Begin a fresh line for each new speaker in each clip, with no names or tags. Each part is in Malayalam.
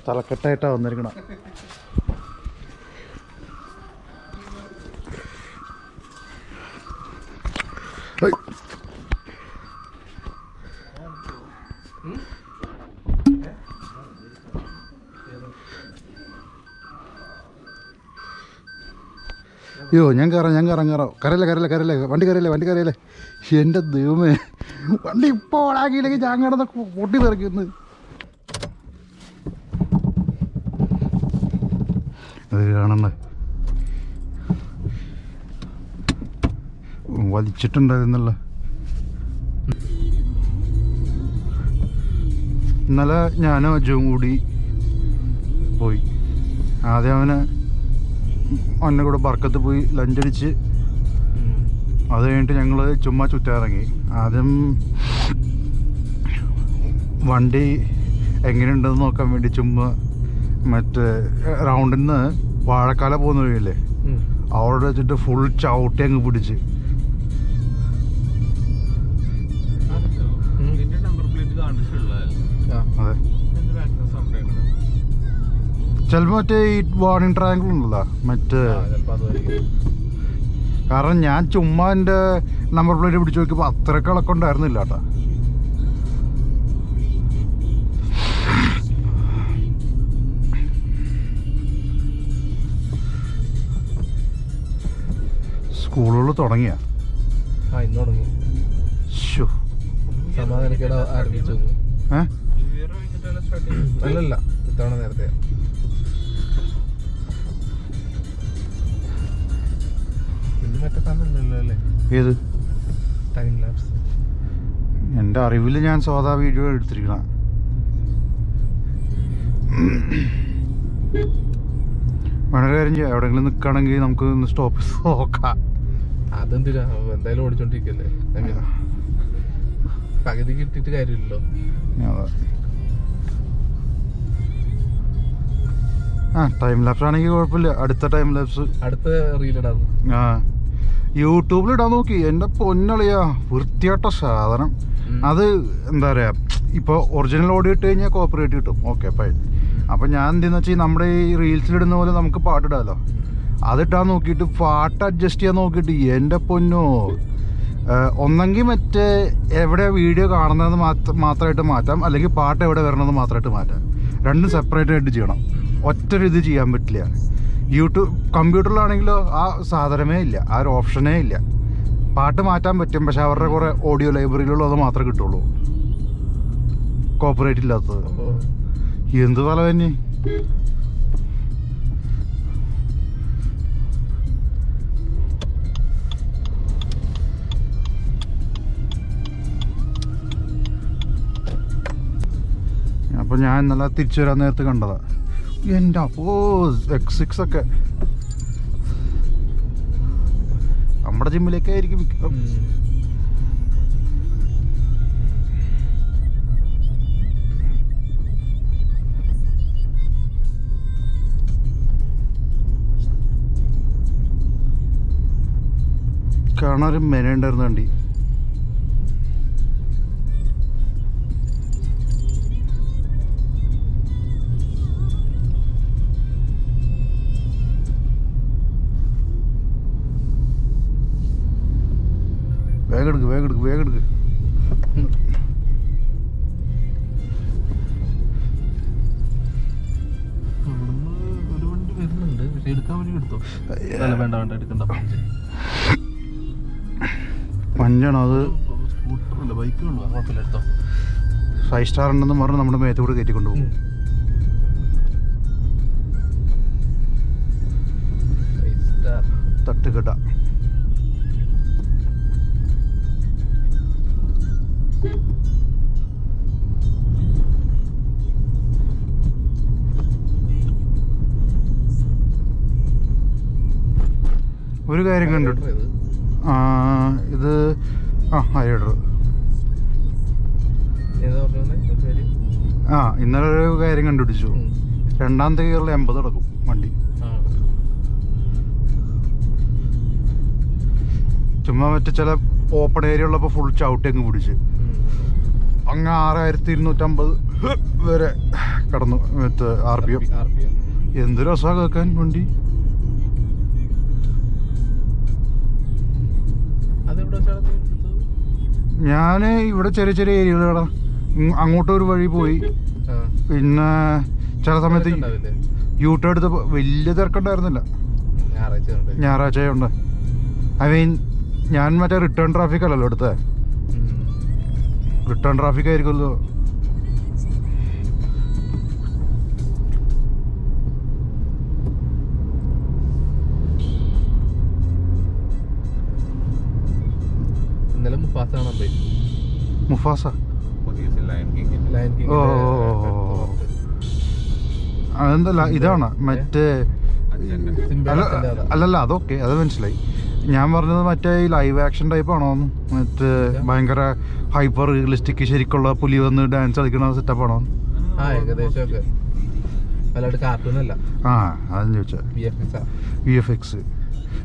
തലക്കെട്ടായിട്ടാണ് വന്നിരിക്കണം. അയ്യോ ഞാൻ കയറാം കരയില്ലേ വണ്ടി കയറിയല്ലേ എൻ്റെ ദൈവമേ, വണ്ടി ഇപ്പോൾ ഓടാക്കിയില്ലെങ്കിൽ ഞാൻ കിടന്ന് പൊട്ടി തെറിക്കുന്നു. അത് കാണണ്ടേ, വലിച്ചിട്ടുണ്ടായിരുന്നല്ലോ. ഇന്നലെ ഞാനും അജുവും കൂടി പോയി. ആദ്യം അവൻ്റെ കൂടെ ബർക്കത്ത് പോയി ലഞ്ചടിച്ച്, അത് കഴിഞ്ഞിട്ട് ഞങ്ങൾ ചുമ്മാ ചുറ്റാറിറങ്ങി. ആദ്യം വണ്ടി എങ്ങനെയുണ്ടെന്ന് നോക്കാൻ വേണ്ടി ചുമ്മാ മറ്റേ റൗണ്ടിൽ നിന്ന് വാഴക്കാല പോകുന്ന വഴിയല്ലേ, അവിടെ വെച്ചിട്ട് ഫുൾ ചവിട്ടി അങ്ങ് പിടിച്ച്. അതെ, ചിലപ്പോൾ മറ്റേ ഈ വാർണിംഗ് ട്രയാങ്കിൾ ഉണ്ടല്ലോ മറ്റേ, കാരണം ഞാൻ ചുമ്മാ എൻ്റെ നമ്പർ പ്ലേറ്റ് പിടിച്ച് നോക്കിയപ്പോൾ അത്രയ്ക്ക് ഇളക്കം ഉണ്ടായിരുന്നില്ല കേട്ടോ. സ്കൂളുകൾ തുടങ്ങിയ
അല്ലല്ല ഇത്തവണ നേരത്തെ
ഏത്
ടൈം ലാപ്സ്?
എൻ്റെ അറിവിൽ ഞാൻ സാധാ വീഡിയോ എടുത്തിരിക്കണം. വളരെ കാര്യം ചെയ്യാം, എവിടെയെങ്കിലും നിൽക്കുകയാണെങ്കിൽ നമുക്ക് ഒന്ന് സ്റ്റോപ്പ് നോക്കാം.
അതെന്തിനാ, എന്തായാലും ഓടിച്ചോണ്ടിരിക്കല്ലേ, പകുതി കിട്ടിയിട്ട് കാര്യമില്ലല്ലോ.
ടൈം ലാപ്സ് ആണെങ്കിൽ കുഴപ്പമില്ല. അടുത്ത ടൈം ലാപ്സ്
അടുത്ത റീലിടാം.
യൂട്യൂബിലിടാൻ നോക്കി, എൻ്റെ പൊന്നളിയാ വൃത്തിയായിട്ട സാധനം. അത് എന്താ പറയുക, ഇപ്പോൾ ഒറിജിനൽ ഓഡിയോ ഇട്ട് കഴിഞ്ഞാൽ കോപ്പറേറ്റ് കിട്ടും, ഓക്കെ ഫൈൻ. അപ്പം ഞാൻ എന്തെന്ന് വെച്ചാൽ നമ്മുടെ ഈ റീൽസിലിടുന്ന പോലെ നമുക്ക് പാട്ടിടാമല്ലോ, അതിട്ടാൻ നോക്കിയിട്ട് പാട്ട് അഡ്ജസ്റ്റ് ചെയ്യാൻ നോക്കിയിട്ട് എൻ്റെ പൊന്നോ, ഒന്നെങ്കിൽ മറ്റേ എവിടെ വീഡിയോ കാണുന്നതെന്ന് മാത്രമായിട്ട് മാറ്റാം, അല്ലെങ്കിൽ പാട്ട് എവിടെ വരണമെന്ന് മാത്രമായിട്ട് മാറ്റാം. രണ്ടും സെപ്പറേറ്റ് ആയിട്ട് ചെയ്യണം, ഒറ്റൊരിത് ചെയ്യാൻ പറ്റില്ല. യൂട്യൂബ് കമ്പ്യൂട്ടറിലാണെങ്കിലോ ആ സാധനമേ ഇല്ല, ആ ഒരു ഓപ്ഷനേ ഇല്ല. പാട്ട് മാറ്റാൻ പറ്റും, പക്ഷെ അവരുടെ കുറേ ഓഡിയോ ലൈബ്രറിയിലുള്ളത് മാത്രമേ കിട്ടുള്ളൂ, കോപ്പറേറ്റ് ഇല്ലാത്തത്. എന്ത് തല തന്നെ. അപ്പോൾ ഞാൻ ഇന്നലെ തിരിച്ചു വരാൻ നേരത്ത് കണ്ടതാ. എൻ്റെ അപ്പോ X6 ഒക്കെ നമ്മുടെ ജിമ്മിലേക്കായിരിക്കും മിക്കവാറും. കാണാനൊരു മെന ഉണ്ടായിരുന്നു വണ്ടി. വേഗം എടുക്ക്.
ഒരു വണ്ടി വരുന്നുണ്ട്, പക്ഷെ എടുക്കാൻ വേണ്ടി എടുത്തോ? വേണ്ട എടുക്കണ്ട.
പഞ്ചാണോ അത്?
സ്കൂട്ടറല്ല, ബൈക്കുള്ളൂ, കുഴപ്പമില്ല, എടുത്തോ.
5 സ്റ്റാർ ഉണ്ടെന്ന് പറഞ്ഞ് നമ്മുടെ മേത്ത് കൂടെ കയറ്റിക്കൊണ്ടു പോകും. തട്ടുകെട്ട ഒരു കാര്യം കണ്ടിട്ട് ഇത് ഹൈഡർ. ഇന്നലെ ഒരു കാര്യം കണ്ടുപിടിച്ചു. രണ്ടാമത്തെ ഗിയറിൽ 80 നടക്കും വണ്ടി. ചുമ്മാ മറ്റേ ചില ഓപ്പൺ ഏരിയ ഉള്ളപ്പോൾ ഫുൾ ചവിട്ടി അങ്ങ് പിടിച്ച് അങ്ങ് 6250 വരെ കിടന്നു മറ്റേ RPM. എന്ത് രസമാണ് കേൾക്കാൻ വണ്ടി. ഞാൻ ഇവിടെ ചെറിയ ചെറിയ ഏരിയകളാ, അങ്ങോട്ടൊരു വഴി പോയി. പിന്നെ ചില സമയത്ത് യൂട്ടേൺ എടുത്ത് വലിയ തിരക്കുണ്ടായിരുന്നില്ല. ഞായറാഴ്ച ഉണ്ട്. ഐ മീൻ ഞാൻ മറ്റേ റിട്ടേൺ ട്രാഫിക് അല്ലല്ലോ എടുത്തേ, റിട്ടേൺ ട്രാഫിക് ആയിരിക്കുമല്ലോ. മുഫാസ ഓ അതെന്തല്ല ഇതാണ് മറ്റേ അല്ലല്ല അതൊക്കെ അത് മനസ്സിലായി. ഞാൻ പറഞ്ഞത് മറ്റേ ഈ ലൈവ് ആക്ഷൻ ടൈപ്പ് ആണോ, മറ്റേ ഭയങ്കര ഹൈപ്പർ റിയലിസ്റ്റിക് ശരിക്കുള്ള പുലി വന്ന് ഡാൻസ് കളിക്കുന്ന സെറ്റപ്പ് ആണോ? ആ അതെന്ന് ചോദിച്ചാ VFX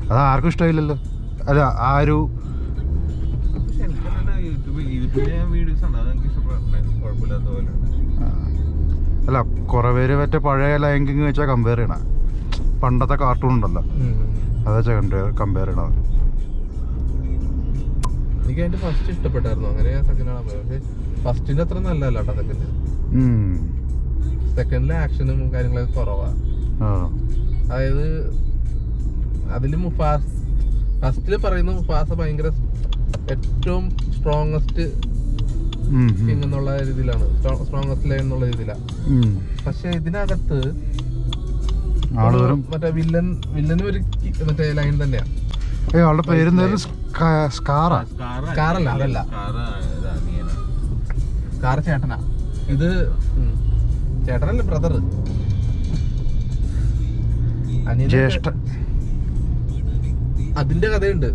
അത് ആർക്കും ഇഷ്ടമായില്ലല്ലോ. അല്ല ആ ഒരു അല്ല കുറെ പേര് മറ്റേ പഴയ ലയൺ കിങ് വെച്ചാൽ കമ്പയർ ചെയ്യണ, പണ്ടത്തെ കാർട്ടൂൺ ഉണ്ടല്ലോ അതാ കമ്പയർ ചെയ്യണത്.
എനിക്ക് അതിന്റെ ഫസ്റ്റ് ഇഷ്ടപ്പെട്ടായിരുന്നു, അങ്ങനെ സെക്കൻഡ് ഫസ്റ്റിന്റെ അത്ര നല്ലല്ലോ സെക്കൻഡ്. സെക്കൻഡിലെ ആക്ഷനും കാര്യങ്ങളൊക്കെ കുറവാ. അതായത് അതില് ഫസ്റ്റില് പറയുന്ന മുഫാസ ഭയങ്കര ഏറ്റവും സ്ട്രോങ്ങസ്റ്റ് കിങ് എന്നുള്ള രീതിയിലാണ്, സ്ട്രോങ്ങസ്റ്റ് ലൈൻ എന്നുള്ള രീതിയിലാണ്. പക്ഷെ ഇതിനകത്ത് മറ്റേ വില്ലന് ഒരു മറ്റേ ലൈൻ തന്നെയാ.
ആളുടെ പേര്
സ്കാറല്ല, അതല്ല സ്കാർ ചേട്ടനാ. ഇത് ചേട്ടനല്ലേ, ബ്രദർ,
ജ്യേഷ്ഠൻ.
അതിന്റെ കഥയുണ്ട്,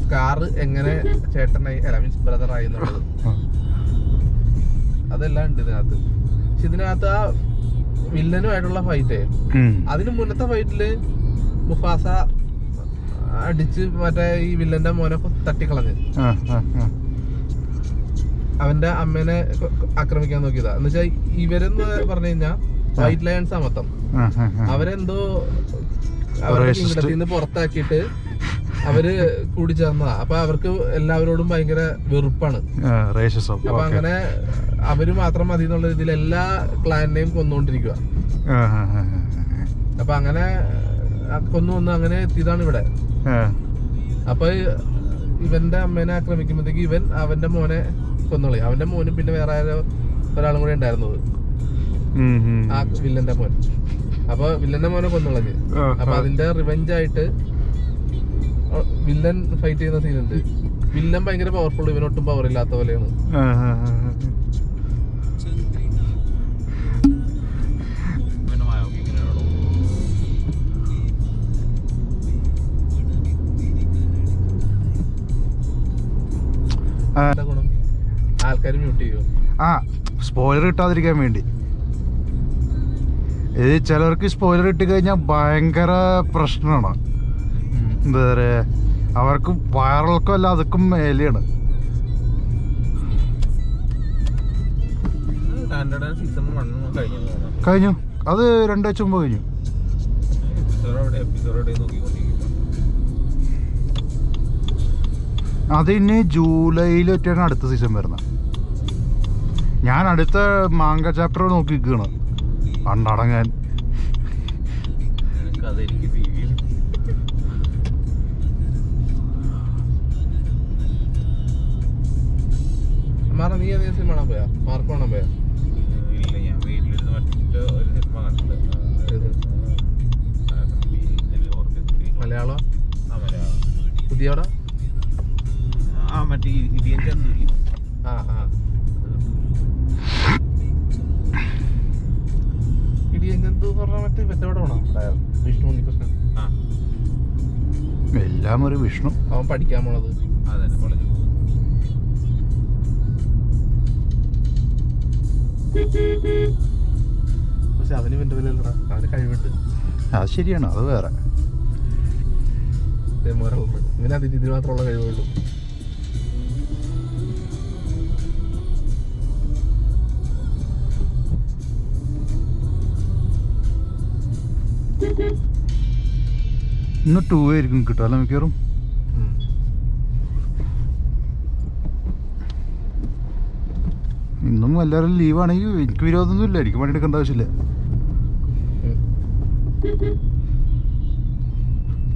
സ്കാർ എങ്ങനെ ചേട്ടനായി അല്ല മീൻസ് ബ്രദറായി എന്നുള്ളത്. അതെല്ലാം ഉണ്ട് ഇതിനകത്ത്. പക്ഷെ ഇതിനകത്ത് ആ വില്ലനുമായിട്ടുള്ള ഫൈറ്റ്, അതിന് മുന്നത്തെ ഫൈറ്റില് മുഫാസ അടിച്ച് മറ്റേ ഈ വില്ലന്റെ മോനെ തട്ടിക്കളഞ്ഞ് അവന്റെ അമ്മേനെ ആക്രമിക്കാൻ നോക്കിയതാ. എന്ന് വെച്ചാൽ ഇവരെന്ന് പറഞ്ഞു കഴിഞ്ഞാൽ വൈറ്റ് ലയൺസ് മൊത്തം അവരെന്തോ അവരുടെ കിങ്ഡത്തിൽ നിന്ന് പുറത്താക്കിയിട്ട് അവര് കൂടി ചേർന്നതാ. അപ്പൊ അവർക്ക് എല്ലാവരോടും ഭയങ്കര വെറുപ്പാണ്. അപ്പൊ അങ്ങനെ അവര് മാത്രം മതി എന്നുള്ള രീതിയിൽ എല്ലാ ക്ലാനിനെയും കൊന്നുകൊണ്ടിരിക്കുക. അപ്പൊ അങ്ങനെ കൊന്നു അങ്ങനെ എത്തിയതാണ് ഇവിടെ. അപ്പൊ ഇവന്റെ അമ്മേനെ ആക്രമിക്കുമ്പോഴത്തേക്ക് ഇവൻ അവന്റെ മോനെ കൊന്നോളി. അവന്റെ മോനും പിന്നെ വേറെ ഒരാളും കൂടെ ഉണ്ടായിരുന്നത്, ആ വില്ലന്റെ മോൻ. അപ്പൊ വില്ലന്റെ മോനെ കൊന്നോളഞ്ഞ്. അപ്പൊ അതിന്റെ റിവെഞ്ച് ആയിട്ട് വില്ലൻ ഫൈറ്റ് ചെയ്യുന്ന സീനുണ്ട്. വില്ലൻ ഭയങ്കര പവർഫുൾ, ഇവനൊട്ടും പവർ ഇല്ലാത്ത പോലെയാണ്. ഗുണം ആൾക്കാർ മ്യൂട്ട് ചെയ്യോ?
സ്പോയിലർ കിട്ടാതിരിക്കാൻ വേണ്ടി. ഇത് ചിലർക്ക് സ്പോയിലർ ഇട്ട് കഴിഞ്ഞാൽ ഭയങ്കര പ്രശ്നമാണ്. എന്താ പറയാ, അവർക്ക് വയറൽക്കും അല്ല അതൊക്കെ മേലെയാണ്. കഴിഞ്ഞു, അത് 2 ആഴ്ച മുമ്പ് കഴിഞ്ഞു. അത് ഇനി ജൂലൈയിലൊക്കെയാണ് അടുത്ത സീസൺ വരുന്നത്. ഞാൻ അടുത്ത മാങ്ക ചാപ്റ്റർ നോക്കി നിൽക്കുകയാണ് പണ്ടടങ്ങാൻ.
നീ ഏതെങ്കിലും സിനിമ കാണാൻ പോയാ? മാർക്ക് കാണാൻ പോയാ? മലയാളം പുതിയവിടെ വിഷ്ണു ഉണ്ണികൃഷ്ണൻ
എല്ലാം ഒരു വിഷ്ണു.
അവൻ പഠിക്കാൻ പോണത് പക്ഷെ അവന് ഇവന്റെ വിലല്ലടാ, അവന് കഴിവുണ്ട്.
അത് ശരിയാണ്, അത് വേറെ.
ഇവന് അതിന് ഇതിന് മാത്രമുള്ള കഴിവുള്ളൂ.
ഇന്ന് 2 ആയിരിക്കും കിട്ടുക അല്ല മിക്കവാറും. ഇന്നും എല്ലാവരും ലീവാണെങ്കിൽ എനിക്ക് വിരോധമൊന്നുമില്ല, എനിക്ക് പണിയെടുക്കേണ്ട ആവശ്യമില്ല.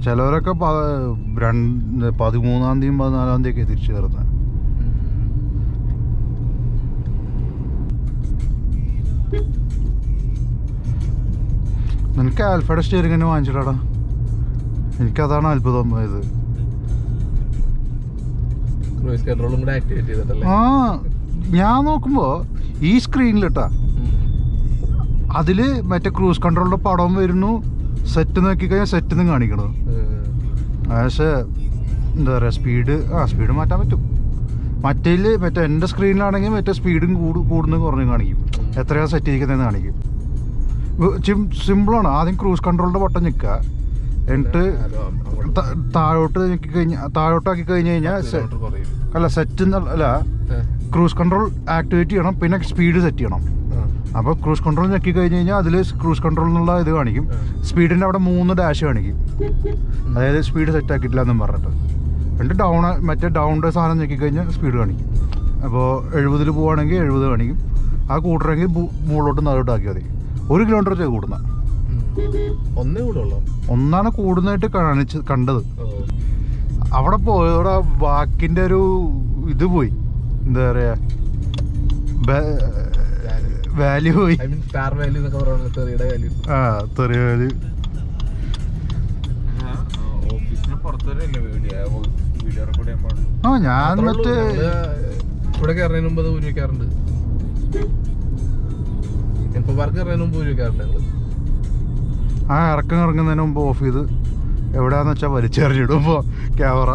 ചിലവരൊക്കെ 13-ാം തീയതിയും 14-ാം തീയതിയൊക്കെ തിരിച്ചു കയറുന്നത്. നിനക്ക് ആൽഫയുടെ സ്റ്റിയറിംഗ് തന്നെ വാങ്ങിച്ചിടാടാ. എനിക്കതാണ് അത്ഭുതം ഇത്. ആ ഞാൻ നോക്കുമ്പോ ഈ സ്ക്രീനിലിട്ടാ അതില് മറ്റേ ക്രൂസ് കൺട്രോളിന്റെ പടം വരുന്നു, സെറ്റ് നോക്കിക്കഴിഞ്ഞാൽ സെറ്റ് നിന്ന് കാണിക്കണത്. പക്ഷേ എന്താ പറയാ സ്പീഡ് മാറ്റാൻ പറ്റും. മറ്റേ എൻ്റെ സ്ക്രീനിലാണെങ്കിൽ മറ്റേ സ്പീഡും കൂടുന്നു കുറഞ്ഞു കാണിക്കും, എത്രയാണ് സെറ്റ് ചെയ്യിക്കുന്നതെന്ന് കാണിക്കും. സിമ്പിളാണ്. ആദ്യം ക്രൂസ് കൺട്രോളിന്റെ ബട്ടൺ ഞെക്കുക, എന്നിട്ട് താഴോട്ടാക്കി കഴിഞ്ഞ് കഴിഞ്ഞാൽ അല്ല സെറ്റ് അല്ല ക്രൂസ് കൺട്രോൾ ആക്ടിവേറ്റ് ചെയ്യണം, പിന്നെ സ്പീഡ് സെറ്റ് ചെയ്യണം. അപ്പോൾ ക്രൂസ് കൺട്രോൾ ഞെക്കി കഴിഞ്ഞ് കഴിഞ്ഞാൽ അതിൽ ക്രൂസ് കൺട്രോൾ എന്നുള്ള ഇത് കാണിക്കും, സ്പീഡിൻ്റെ അവിടെ 3 ഡാഷ് കാണിക്കും, അതായത് സ്പീഡ് സെറ്റ് ആക്കിയിട്ടില്ല എന്നും പറഞ്ഞിട്ട്. എന്നിട്ട് മറ്റേ ഡൗണിൻ്റെ സാധനം ഞെക്കി കഴിഞ്ഞാൽ സ്പീഡ് കാണിക്കും. അപ്പോൾ 70 പോവുകയാണെങ്കിൽ 70 കാണിക്കും, ആ കൂട്ടണമെങ്കിൽ മുകളിലോട്ട് താഴോട്ടാക്കിയാൽ മതി. 1 കിലോമീറ്റർ വെച്ചാൽ കൂടുന്ന ഒന്നാണ് കൂടുന്നതായിട്ട് കണ്ടത്. അവിടെ പോയതോടെ വാക്കിൻ്റെ ഒരു ഇത് പോയി, എന്താ പറയാ വാല്യൂ പോയി. ആ തെറിയ വാല്യൂ. ആ ഞാൻ മറ്റേ
ഇവിടെ കയറുന്നതിന് മുമ്പ് ഊരിക്കാറുണ്ട്,
ആ ഇറങ്ങുന്നതിന് മുമ്പ് ഓഫ് ചെയ്ത് എവിടെയാന്ന് വെച്ചാൽ വലിച്ചെറിഞ്ഞിടുമ്പോ ക്യാമറ.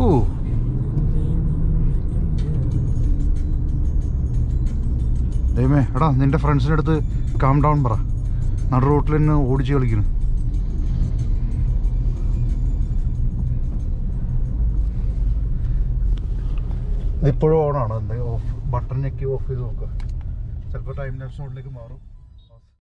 ഓ ദൈവമേ, എടാ നിന്റെ ഫ്രണ്ട്സിൻ്റെ അടുത്ത് കാം ഡൗൺ പറ, നടു റോട്ടിൽ തന്നെ ഓടിച്ച് കളിക്കുന്നു. ഇപ്പോഴും ഓണാണ്, എന്താ ഓഫ് ബട്ടൺ ഞെക്കി ഓഫ് ചെയ്ത് നോക്കുക, ചിലപ്പോൾ ടൈം ലാപ്സ് മോഡിലേക്ക് മാറും.